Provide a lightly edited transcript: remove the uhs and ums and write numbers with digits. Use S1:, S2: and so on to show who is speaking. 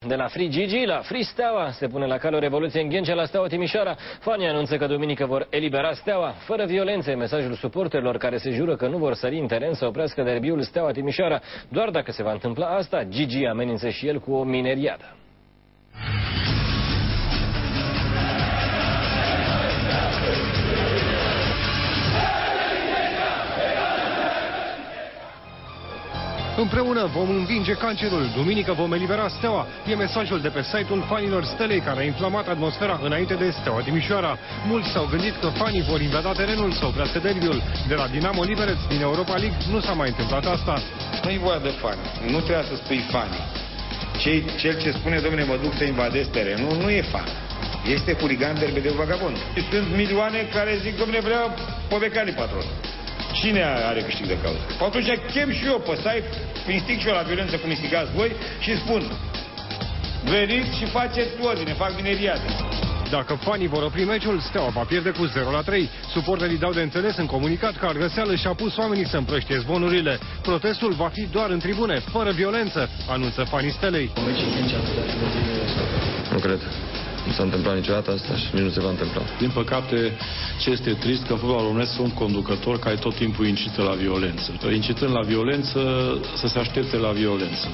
S1: De la Free Gigi la Free Steaua se pune la cale o revoluție în Ghencea la Steaua Timișoara. Fanii anunță că duminică vor elibera Steaua. Fără violență e mesajul suporterilor care se jură că nu vor sări în teren să oprească derbiul Steaua Timișoara. Doar dacă se va întâmpla asta, Gigi amenință și el cu o mineriadă.
S2: Împreună vom învinge cancerul. Duminică vom elibera Steaua. E mesajul de pe site-ul fanilor Stelei, care a inflamat atmosfera înainte de Steaua Timișoara. Mulți s-au gândit că fanii vor invada terenul să oprească derbiul. De la Dinamo Liberec din Europa League nu s-a mai întâmplat asta.
S3: Nu e vorba de fani. Nu trebuie să spui fanii. Cel ce spune, domnule, mă duc să invadez terenul, nu e fan. Este huligan de vagabond. Sunt milioane care zic, domnule, vreau povecanii patron. Cine are câștig de cauză? Atunci chem și eu pe site, instig și eu la violență cum instigați voi și spun: veniți și faceți ordine, fac mineriade.
S2: Dacă fanii vor opri meciul, Steaua va pierde cu 0-3. Suporterii dau de înțeles în comunicat că Argăseală și-a pus oamenii să împrăștie zvonurile. Protestul va fi doar în tribune, fără violență, anunță fanii Stelei.
S4: Nu cred. Nu s-a întâmplat niciodată asta și nici nu se va întâmpla.
S5: Din păcate, ce este trist, că în fotbalul românesc sunt conducători care tot timpul incită la violență. Incitând la violență, să se aștepte la violență.